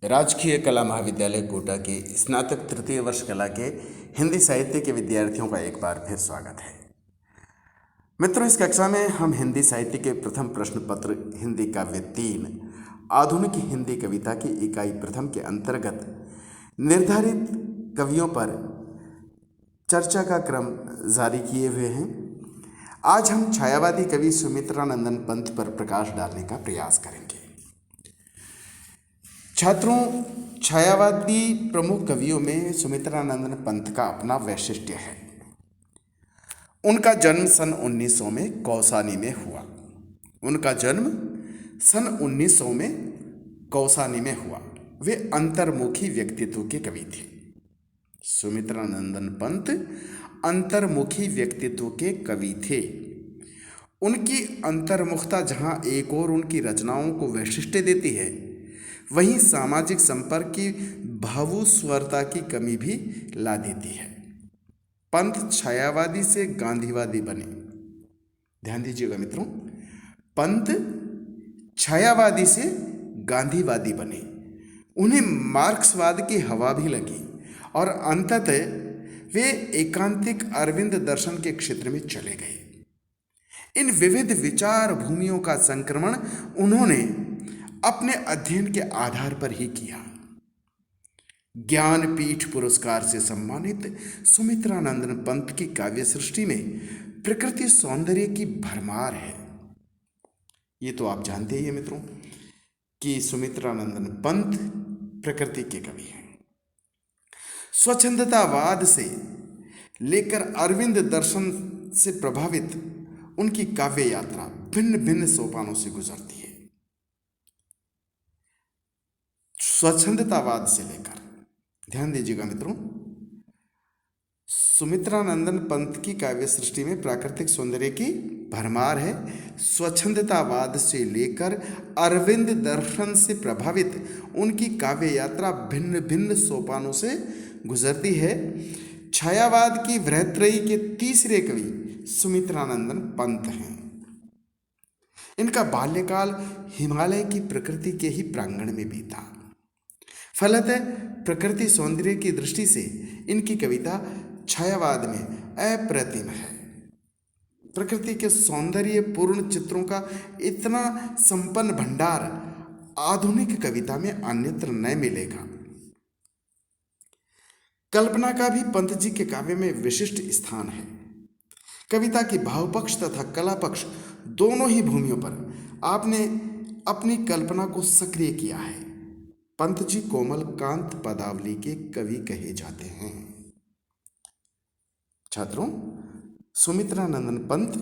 राजकीय कला महाविद्यालय कोटा के स्नातक तृतीय वर्ष कला के हिंदी साहित्य के विद्यार्थियों का एक बार फिर स्वागत है। मित्रों, इस कक्षा में हम हिंदी साहित्य के प्रथम प्रश्न पत्र हिंदी काव्य 3 आधुनिक हिंदी कविता की इकाई प्रथम के अंतर्गत निर्धारित कवियों पर चर्चा का क्रम जारी किए हुए हैं। आज हम छायावादी कवि सुमित्रानंदन पंत पर प्रकाश डालने का प्रयास करेंगे। छात्रों, छायावादी प्रमुख कवियों में सुमित्रानंदन पंत का अपना वैशिष्ट्य है। उनका जन्म सन 1900 में कौसानी में हुआ। वे अंतर्मुखी व्यक्तित्व के कवि थे। सुमित्रानंदन पंत अंतर्मुखी व्यक्तित्व के कवि थे। उनकी अंतर्मुखता जहाँ एक और उनकी रचनाओं को वैशिष्ट्य देती है, वहीं सामाजिक संपर्क की भावुस्वरता की कमी भी ला देती है। पंत छायावादी से गांधीवादी बने। ध्यान दीजिएगा मित्रों, पंत छायावादी से गांधीवादी बने। उन्हें मार्क्सवाद की हवा भी लगी और अंततः वे एकांतिक अरविंद दर्शन के क्षेत्र में चले गए। इन विविध विचार भूमियों का संक्रमण उन्होंने अपने अध्ययन के आधार पर ही किया। ज्ञानपीठ पुरस्कार से सम्मानित सुमित्रानंदन पंत की काव्य सृष्टि में प्रकृति सौंदर्य की भरमार है। ये तो आप जानते ही हैं मित्रों कि सुमित्रानंदन पंत प्रकृति के कवि हैं। स्वच्छंदतावाद से लेकर अरविंद दर्शन से प्रभावित उनकी काव्य यात्रा भिन्न भिन्न सोपानों से गुजरती है। स्वच्छंदतावाद से लेकर, ध्यान दीजिएगा मित्रों, सुमित्रानंदन पंत की काव्य सृष्टि में प्राकृतिक सौंदर्य की भरमार है। स्वच्छंदतावाद से लेकर अरविंद दर्शन से प्रभावित उनकी काव्य यात्रा भिन्न भिन्न सोपानों से गुजरती है। छायावाद की वृहत्रयी के तीसरे कवि सुमित्रानंदन पंत हैं। इनका बाल्यकाल हिमालय की प्रकृति के ही प्रांगण में बीता। फलतः प्रकृति सौंदर्य की दृष्टि से इनकी कविता छायावाद में अप्रतिम है। प्रकृति के सौंदर्य पूर्ण चित्रों का इतना संपन्न भंडार आधुनिक कविता में अन्यत्र न मिलेगा। कल्पना का भी पंत जी के काव्य में विशिष्ट स्थान है। कविता की भाव पक्ष तथा कला पक्ष दोनों ही भूमियों पर आपने अपनी कल्पना को सक्रिय किया है। पंत जी कोमल कांत पदावली के कवि कहे जाते हैं। छात्रों, सुमित्रानंदन पंत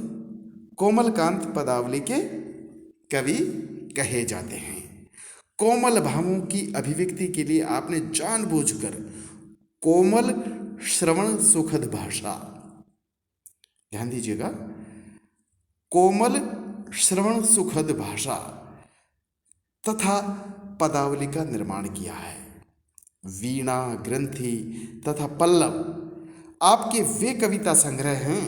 कोमल कांत पदावली के कवि कहे जाते हैं। कोमल भावों की अभिव्यक्ति के लिए आपने जानबूझकर कोमल श्रवण सुखद भाषा, ध्यान दीजिएगा, कोमल श्रवण सुखद भाषा तथा पदावली का निर्माण किया है। वीणा, ग्रंथि तथा पल्लव आपके वे कविता संग्रह हैं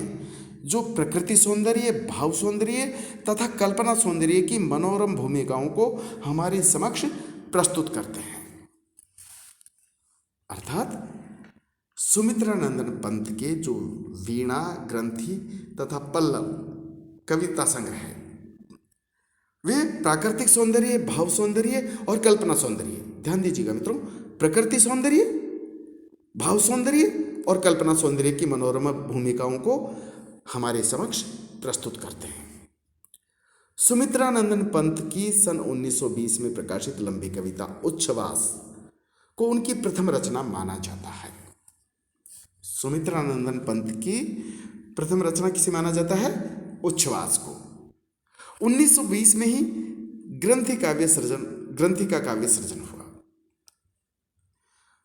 जो प्रकृति सौंदर्य, भाव सौंदर्य तथा कल्पना सौंदर्य की मनोरम भूमिकाओं को हमारे समक्ष प्रस्तुत करते हैं। अर्थात सुमित्रानंदन पंत के जो वीणा, ग्रंथि तथा पल्लव कविता संग्रह है, वे प्राकृतिक सौंदर्य, भाव सौंदर्य और कल्पना सौंदर्य, ध्यान दीजिएगा मित्रों, प्रकृति सौंदर्य, भाव सौंदर्य और कल्पना सौंदर्य की मनोरम भूमिकाओं को हमारे समक्ष प्रस्तुत करते हैं। सुमित्रानंदन पंत की सन 1920 में प्रकाशित लंबी कविता उच्छ्वास को उनकी प्रथम रचना माना जाता है। सुमित्रानंदन पंत की प्रथम रचना किसे माना जाता है? उच्छ्वास को। 1920 में ही ग्रंथि का काव्य सृजन हुआ।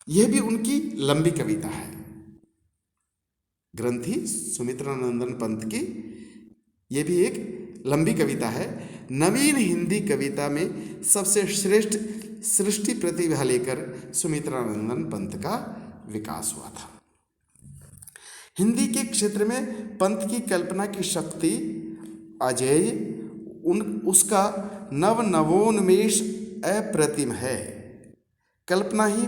यह भी उनकी लंबी कविता है। ग्रंथि सुमित्रानंदन पंत की यह भी एक लंबी कविता है। नवीन हिंदी कविता में सबसे श्रेष्ठ सृष्टि प्रतिभा लेकर सुमित्रानंदन पंत का विकास हुआ था। हिंदी के क्षेत्र में पंत की कल्पना की शक्ति अजेय, उसका नवोन्मेष अप्रतिम है। कल्पना ही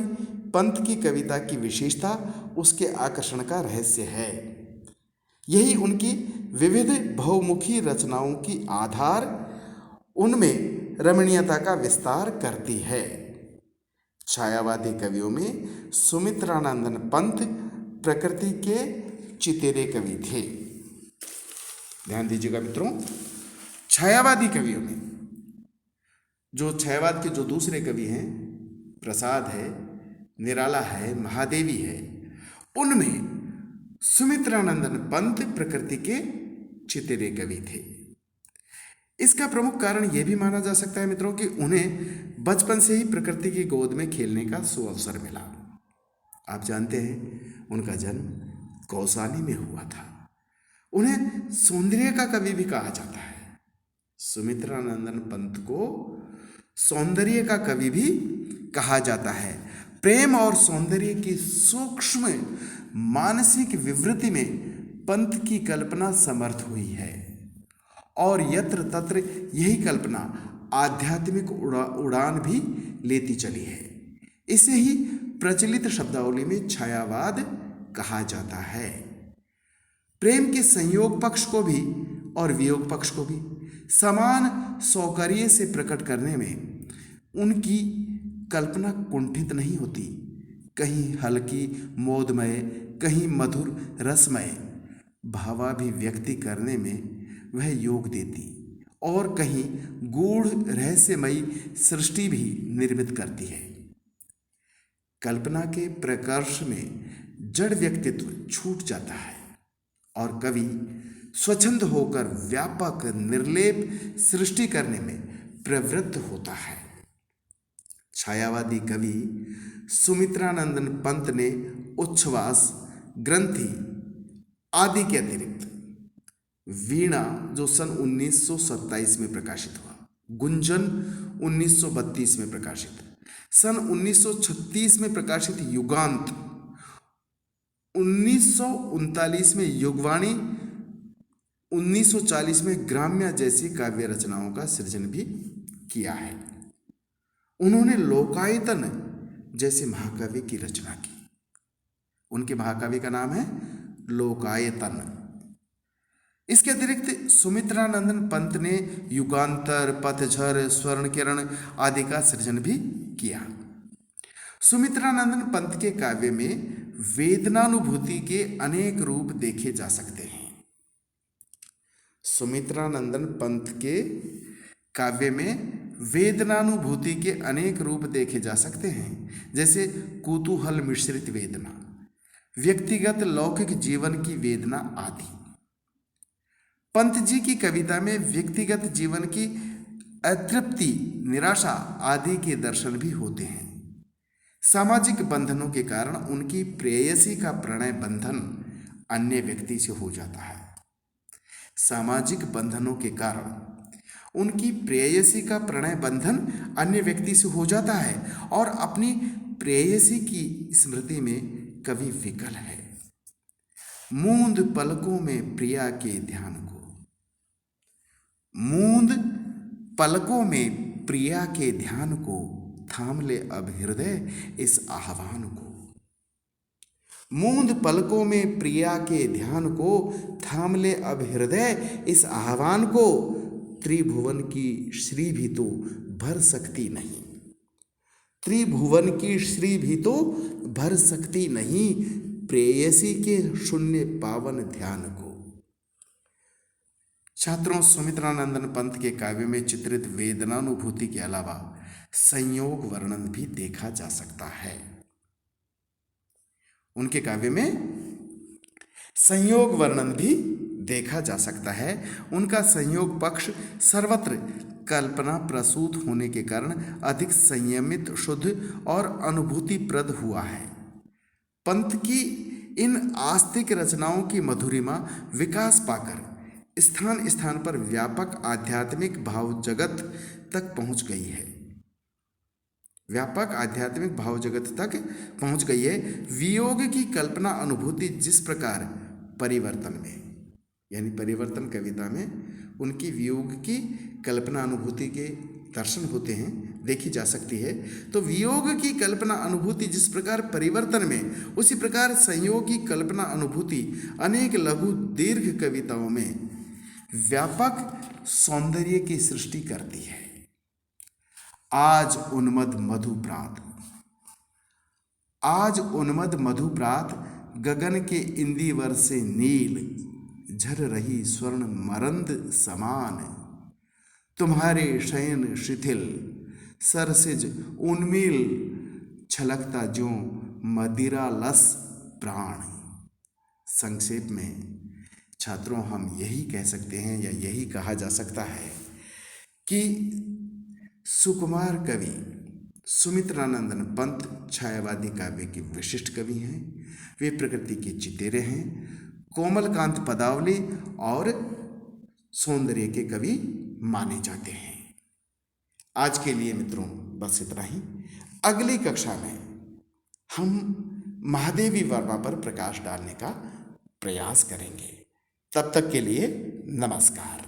पंत की कविता की विशेषता, उसके आकर्षण का रहस्य है। यही उनकी विविध बहुमुखी रचनाओं की आधार, उनमें रमणीयता का विस्तार करती है। छायावादी कवियों में सुमित्रानंदन पंत प्रकृति के चितेरे कवि थे। ध्यान दीजिएगा मित्रों, छायावादी कवियों में जो छायावाद के जो दूसरे कवि हैं, प्रसाद है, निराला है, महादेवी है, उनमें सुमित्रानंदन पंत प्रकृति के चितेरे कवि थे। इसका प्रमुख कारण यह भी माना जा सकता है मित्रों कि उन्हें बचपन से ही प्रकृति की गोद में खेलने का सुअवसर मिला। आप जानते हैं उनका जन्म कौसानी में हुआ था। उन्हें सौंदर्य का कवि भी कहा जाता है। सुमित्रानंदन पंत को सौंदर्य का कवि भी कहा जाता है। प्रेम और सौंदर्य की सूक्ष्म मानसिक विवृत्ति में पंत की कल्पना समर्थ हुई है और यत्र तत्र यही कल्पना आध्यात्मिक उड़ान भी लेती चली है। इसे ही प्रचलित शब्दावली में छायावाद कहा जाता है। प्रेम के संयोग पक्ष को भी और वियोग पक्ष को भी समान सौकर्य से प्रकट करने में उनकी कल्पना कुंठित नहीं होती। कहीं हल्की मोदमय, कहीं मधुर रसमय भावाभिव्यक्ति करने में वह योग देती और कहीं गूढ़ रहस्यमयी सृष्टि भी निर्मित करती है। कल्पना के प्रकर्ष में जड़ व्यक्तित्व छूट जाता है और कवि स्वच्छंद होकर व्यापक निर्लेप सृष्टि करने में प्रवृत्त होता है। छायावादी कवि सुमित्रानंदन पंत ने उच्छ्वास, ग्रंथि आदि के अतिरिक्त वीणा जो सन 1927 में प्रकाशित हुआ, गुंजन 1932 में प्रकाशित, सन 1936 में प्रकाशित युगांत, 1939 में युगवाणी, 1940 में ग्राम्य जैसी काव्य रचनाओं का सृजन भी किया है। उन्होंने लोकायतन जैसे महाकाव्य की रचना की। उनके महाकाव्य का नाम है लोकायतन। इसके अतिरिक्त सुमित्रानंदन पंत ने युगांतर, पतझर, स्वर्ण किरण आदि का सृजन भी किया। सुमित्रानंदन पंत के काव्य में वेदनानुभूति के अनेक रूप देखे जा सकते हैं। सुमित्रानंदन पंत के काव्य में वेदनानुभूति के अनेक रूप देखे जा सकते हैं, जैसे कुतूहल मिश्रित वेदना, व्यक्तिगत लौकिक जीवन की वेदना आदि। पंत जी की कविता में व्यक्तिगत जीवन की अतृप्ति, निराशा आदि के दर्शन भी होते हैं। सामाजिक बंधनों के कारण उनकी प्रेयसी का प्रणय बंधन अन्य व्यक्ति से हो जाता है। सामाजिक बंधनों के कारण उनकी प्रेयसी का प्रणय बंधन अन्य व्यक्ति से हो जाता है और अपनी प्रेयसी की स्मृति में कवि विकल है। मूंद पलकों में प्रिया के ध्यान को, मूंद पलकों में प्रिया के ध्यान को, थाम ले अब हृदय इस आह्वान को। मूंद पलकों में प्रिया के ध्यान को, थाम ले अब हृदय इस आह्वान को। त्रिभुवन की श्री भी तो भर सकती नहीं, त्रिभुवन की श्री भी तो भर सकती नहीं, प्रेयसी के शून्य पावन ध्यान को। छात्रों, सुमित्रानंदन पंत के काव्य में चित्रित वेदनानुभूति के अलावा संयोग वर्णन भी देखा जा सकता है। उनके काव्य में संयोग वर्णन भी देखा जा सकता है। उनका संयोग पक्ष सर्वत्र कल्पना प्रसूत होने के कारण अधिक संयमित, शुद्ध और अनुभूतिप्रद हुआ है। पंत की इन आस्तिक रचनाओं की मधुरिमा विकास पाकर स्थान स्थान पर व्यापक आध्यात्मिक भाव जगत तक पहुंच गई है। व्यापक आध्यात्मिक भाव जगत तक पहुंच गई है। वियोग की कल्पना अनुभूति जिस प्रकार परिवर्तन में, यानी परिवर्तन कविता में उनकी वियोग की कल्पना अनुभूति के दर्शन होते हैं, देखी जा सकती है, तो वियोग की कल्पना अनुभूति जिस प्रकार परिवर्तन में, उसी प्रकार संयोग की कल्पना अनुभूति अनेक लघु दीर्घ कविताओं में व्यापक सौंदर्य की सृष्टि करती है। आज उन्मद मधुप्रात, आज उन्मद मधुप्रात गगन के इंदिवर से नील झर रही स्वर्ण मरंद समान, तुम्हारे शयन शिथिल सरसिज उन्मील छलकता ज्यों मदिरा लस प्राण। संक्षेप में छात्रों हम यही कह सकते हैं या यही कहा जा सकता है कि सुकुमार कवि सुमित्रानंदन पंत छायावादी काव्य के विशिष्ट कवि हैं। वे प्रकृति के चितेरे हैं, कोमलकांत पदावली और सौंदर्य के कवि माने जाते हैं। आज के लिए मित्रों बस इतना ही। अगली कक्षा में हम महादेवी वर्मा पर प्रकाश डालने का प्रयास करेंगे। तब तक के लिए नमस्कार।